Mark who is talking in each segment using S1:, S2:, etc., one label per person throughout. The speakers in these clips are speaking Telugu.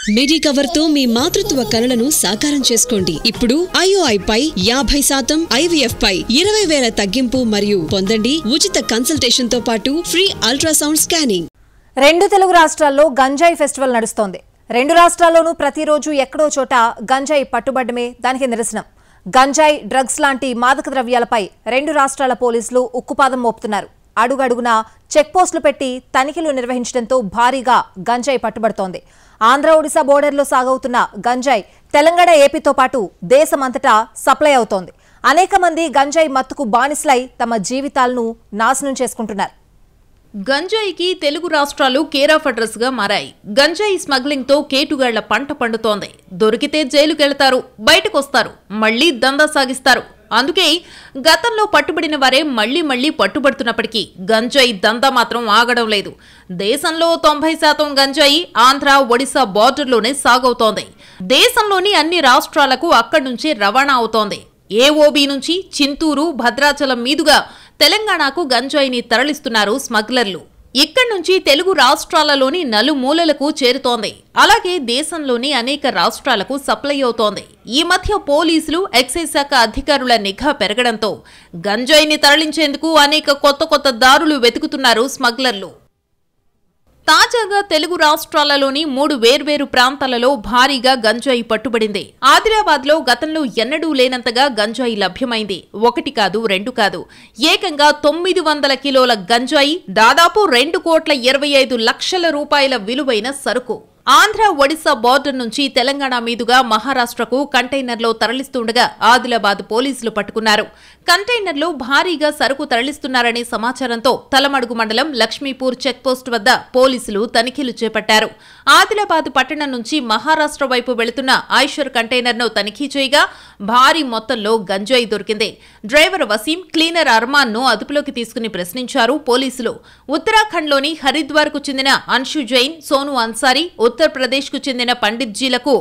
S1: మిడి కవర్ తో మీ మాతృత్వ కలలను సాకారం చేసుకోండి. ఇప్పుడు IOI పై 50%, IVF పై 20,000 తగ్గింపు మరియు పొందండి ఉచిత కన్సల్టేషన్ తో పాటు ఫ్రీ అల్ట్రాసౌండ్ స్కానింగ్.
S2: రెండు తెలుగు రాష్ట్రాల్లో గంజాయి ఫెస్టివల్ నడుస్తోంది. రెండు రాష్ట్రాల్లోనూ ప్రతిరోజు ఎక్కడో చోట గంజాయి పట్టుబడమే దానికి నిరసనం. గంజాయి, డ్రగ్స్ లాంటి మాదక ద్రవ్యాలపై రెండు రాష్ట్రాల పోలీసులు ఉక్కుపాదం మోపుతున్నారు. అడుగడుగునా చెక్ పోస్టులు పెట్టి తనిఖీలు నిర్వహించడంతో భారీగా గంజాయి పట్టుబడుతోంది. ఆంధ్ర ఒడిశా బోర్డర్లో సాగవుతున్న గంజాయి తెలంగాణ, ఏపీతో పాటు దేశమంతటా సప్లై అవుతోంది. అనేక మంది గంజాయి మత్తుకు బానిసలై తమ జీవితాలను నాశనం చేసుకుంటున్నారు.
S3: గంజాయికి తెలుగు రాష్ట్రాలు కేర్ ఆఫ్ అడ్రస్ గా మారాయి. గంజాయి స్మగ్లింగ్ తో కేటుగాళ్ల పంట పండుతోంది. దొరికితే జైలుకెళ్తారు, బయటకొస్తారు, మళ్లీ దందా సాగిస్తారు. అందుకే గతంలో పట్టుబడిన వారే మళ్లీ పట్టుబడుతున్నప్పటికీ గంజాయి దందా మాత్రం ఆగడం లేదు. దేశంలో 90% గంజాయి ఆంధ్ర, ఒడిశా బార్డర్లోనే సాగవుతోంది. దేశంలోని అన్ని రాష్ట్రాలకు అక్కడి నుంచే రవాణా అవుతోంది. AOB నుంచి చింతూరు, భద్రాచలం మీదుగా తెలంగాణకు గంజాయిని తరలిస్తున్నారు స్మగ్లర్లు. ఇక్కడి నుంచి తెలుగు రాష్ట్రాలలోని నలుమూలలకు చేరుతోంది. అలాగే దేశంలోని అనేక రాష్ట్రాలకు సప్లై అవుతోంది. ఈ మధ్య పోలీసులు, ఎక్సైజ్ శాఖ అధికారుల నిఘా పెరగడంతో గంజాయిని తరలించేందుకు అనేక కొత్త దారులు వెతుకుతున్నారు స్మగ్లర్లు. తాజాగా తెలుగు రాష్ట్రాలలోని 3 వేర్వేరు ప్రాంతాలలో భారీగా గంజాయి పట్టుబడింది. ఆదిలాబాద్లో గతంలో ఎన్నడూ లేనంతగా గంజాయి లభ్యమైంది. 1 కాదు, 2 కాదు, ఏకంగా 900 కిలోల గంజాయి, దాదాపు 2,25,00,000 రూపాయల విలువైన సరుకు. ఆంధ్ర, ఒడిశా బార్డర్ నుంచి తెలంగాణ మీదుగా మహారాష్ట్రకు కంటైనర్లో తరలిస్తుండగా ఆదిలాబాద్ పోలీసులు పట్టుకున్నారు. కంటైనర్లో భారీగా సరుకు తరలిస్తున్నారనే సమాచారంతో తలమడుగు మండలం లక్ష్మీపూర్ చెక్పోస్ట్ వద్ద పోలీసులు తనిఖీలు చేపట్టారు. ఆదిలాబాద్ పట్టణం నుంచి మహారాష్ట్ర వైపు వెళుతున్న ఐషర్ కంటైనర్ను తనిఖీ చేయగా భారీ మొత్తంలో గంజాయి దొరికింది. డ్రైవర్ వసీం, క్లీనర్ అర్మాన్ ను అదుపులోకి తీసుకుని ప్రశ్నించారు పోలీసులు. ఉత్తరాఖండ్లోని హరిద్వార్కు చెందిన అన్షు జైన్, సోను అన్సారీ, ఉత్తరప్రదేశ్కు చెందిన పండిత్ జీలకు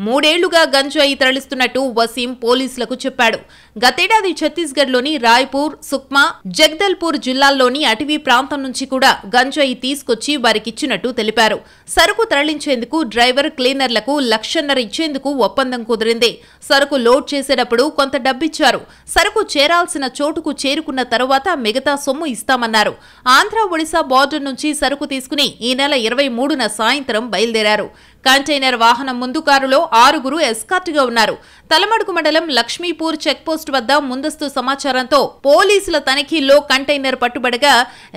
S3: 3 ఏళ్లుగా గంజాయి తరలిస్తున్నట్టు వసీం పోలీసులకు చెప్పాడు. గతేడాది ఛత్తీస్గఢ్లోని రాయ్పూర్, సుక్మా, జగదల్పూర్ జిల్లాల్లోని అటవీ ప్రాంతం నుంచి కూడా గంజాయి తీసుకొచ్చి వారికిచ్చినట్టు తెలిపారు. సరుకు తరలించేందుకు డ్రైవర్, క్లీనర్లకు 1,50,000 ఇచ్చేందుకు ఒప్పందం కుదిరింది. సరుకు లోడ్ చేసేటప్పుడు కొంత డబ్బిచ్చారు. సరుకు చేరాల్సిన చోటుకు చేరుకున్న తరువాత మిగతా సొమ్ము ఇస్తామన్నారు. ఆంధ్ర, ఒడిశా బార్డర్ నుంచి సరుకు తీసుకుని ఈ నెల 23న సాయంత్రం బయలుదేరారు. కంటైనర్ వాహనం ముందు కారులో 6గురు ఎస్కార్ట్గా ఉన్నారు. తలమడుగు మండలం లక్ష్మీపూర్ చెక్పోస్ట్ వద్ద ముందస్తు సమాచారంతో పోలీసుల తనిఖీల్లో కంటైనర్ పట్టుబడగా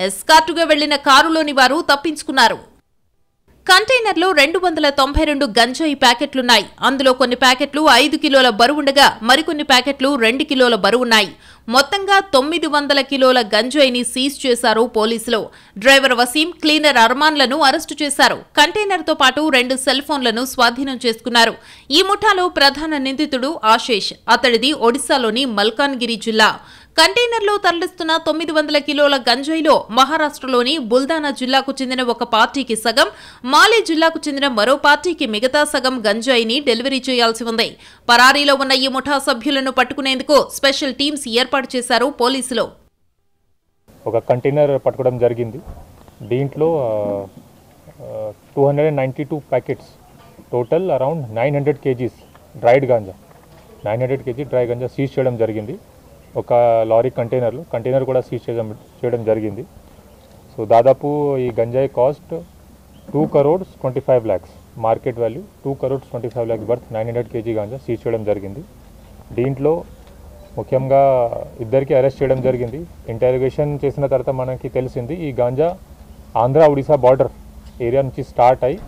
S3: ఎస్కార్టుగా వెళ్లిన కారులోని వారు తప్పించుకున్నారు. కంటైనర్లో 292 గంజాయి ప్యాకెట్లున్నాయి. అందులో కొన్ని ప్యాకెట్లు 5 కిలోల బరువుండగా మరికొన్ని ప్యాకెట్లు 2 కిలోల బరువున్నాయి. మొత్తంగా 900 కిలోల గంజాయిని సీజ్ చేశారు పోలీసులు. డ్రైవర్ వసీం, క్లీనర్ అర్మాన్లను అరెస్టు చేశారు. కంటైనర్తో పాటు 2 సెల్ ఫోన్లను స్వాధీనం చేసుకున్నారు. ఈ ముఠాలో ప్రధాన నిందితుడు ఆశేష్. అతడిది ఒడిశాలోని మల్కాన్గిరి జిల్లా. కంటైనర్లో తరలిస్తున్న 900 కిలోల గంజాయిలో మహారాష్ట్రలోని బుల్దానా జిల్లాకు చెందిన ఒక పార్టీకి సగం, మాలే జిల్లాకు చెందిన మరో పార్టీకి మిగతా సగం గంజాయిని డెలివరీ చేయాల్సి ఉంది. పరారీలో ఉన్న ఈ ముఠా సభ్యులను పట్టుకునేందుకు స్పెషల్ టీమ్స్ ఏర్పాటు చేశారు పోలీసులు.
S4: ఒక కంటైనర్ పట్టుకోవడం జరిగింది. దీంట్లో 292 packets, total around 900 kgs dried ganja, 900 kg dry ganja seize చేయడం జరిగింది. ఒక లారీ కంటైనర్ కూడా సీజ్ చేయడం జరిగింది. సో దాదాపు ఈ గంజాయి cost 2,25 lakhs, market value 2,25 lakhs worth 900 kg ganja seize చేయడం జరిగింది. దీంట్లో ముఖ్యంగా 2కి అరెస్ట్ చేయడం జరిగింది. ఇంటరాగేషన్ చేసిన తర్వాత మనకి తెలిసింది ఈ గాంజా ఆంధ్ర, ఒడిశా బార్డర్ ఏరియా నుంచి స్టార్ట్ అయ్యి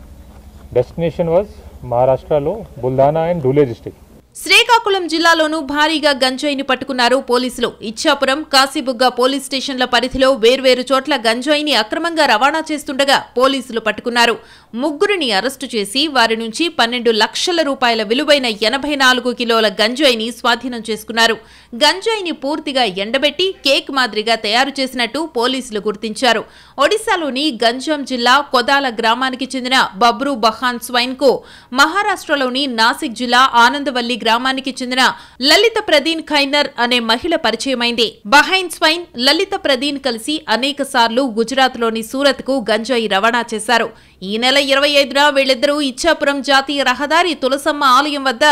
S4: డెస్టినేషన్ వాజ్ మహారాష్ట్రలో బుల్దానా అండ్ ధూలే డిస్ట్రిక్ట్.
S3: శ్రీకాకుళం జిల్లాలోనూ భారీగా గంజాయిని పట్టుకున్నారు పోలీసులు. ఇచ్చాపురం, కాశీబుగ్గ పోలీస్ స్టేషన్ల పరిధిలో వేర్వేరు చోట్ల గంజాయిని అక్రమంగా రవాణా చేస్తుండగా పోలీసులు పట్టుకున్నారు. 3గురిని అరెస్టు చేసి వారి నుంచి 12 లక్షల రూపాయల విలువైన 84 కిలోల గంజాయిని స్వాధీనం చేసుకున్నారు. గంజాయిని పూర్తిగా ఎండబెట్టి కేక్ మాదిరిగా తయారు చేసినట్టు పోలీసులు గుర్తించారు. ఒడిశాలోని గంజాం జిల్లా కొదాల గ్రామానికి చెందిన బబ్రూ బహాన్ స్వైన్ కు మహారాష్ట్రలోని నాసిక్ జిల్లా ఆనందవల్లి గ్రామానికి చెందిన లలిత ప్రదీన్ ఖైనర్ అనే మహిళ పరిచయమైంది. బహైన్ స్వైన్, లలిత ప్రదీన్ కలిసి అనేక సార్లు గుజరాత్లోని సూరత్ కు గంజాయి రవాణా చేశారు. ఈ నెల 25న వీళ్ళిద్దరూ ఇచ్చాపురం జాతీయ రహదారి తులసమ్మ ఆలయం వద్ద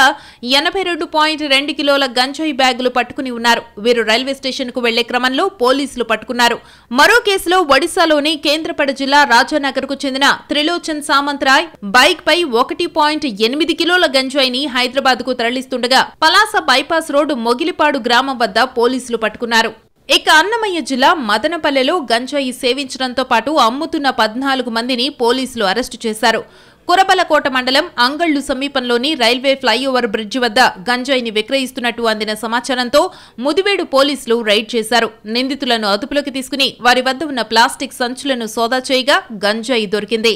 S3: 82.2 కిలోల గంజాయి బ్యాగులు పట్టుకుని ఉన్నారు. వీరు రైల్వే స్టేషన్ కు వెళ్లే క్రమంలో పోలీసులు పట్టుకున్నారు. మరో కేసులో ఒడిశాలోని కేంద్రపడ జిల్లా రాజానగర్ కు చెందిన త్రిలోచన్ సామంతరాయ్ బైక్ పై 1.8 కిలోల గంజాయిని హైదరాబాద్ కు తరలిస్తుండగా పలాస బైపాస్ రోడ్డు మొగిలిపాడు గ్రామం వద్ద పోలీసులు పట్టుకున్నారు. ఇక అన్నమయ్య జిల్లా మదనపల్లెలో గంజాయి సేవించడంతో పాటు అమ్ముతున్న 14 మందిని పోలీసులు అరెస్టు చేశారు. కురబలకోట మండలం అంగళ్లు సమీపంలోని రైల్వే ఫ్లైఓవర్ బ్రిడ్జి వద్ద గంజాయిని విక్రయిస్తున్నట్టు అందిన సమాచారంతో ముదివేడు పోలీసులు రైడ్ చేశారు. నిందితులను అదుపులోకి తీసుకుని వారి వద్ద ఉన్న ప్లాస్టిక్ సంచులను సోదా చేయగా గంజాయి దొరికింది.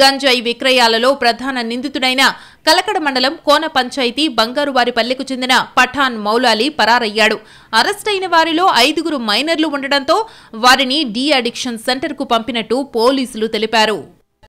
S3: గంజాయి విక్రయాలలో ప్రధాన నిందితుడైన కలకడ మండలం కోన పంచాయతీ బంగారువారిపల్లెకు చెందిన పఠాన్ మౌలాలి పరారయ్యాడు. అరెస్టైన వారిలో 5 మైనర్లు ఉండడంతో వారిని డీ అడిక్షన్ సెంటర్కు పంపినట్టు పోలీసులు తెలిపారు.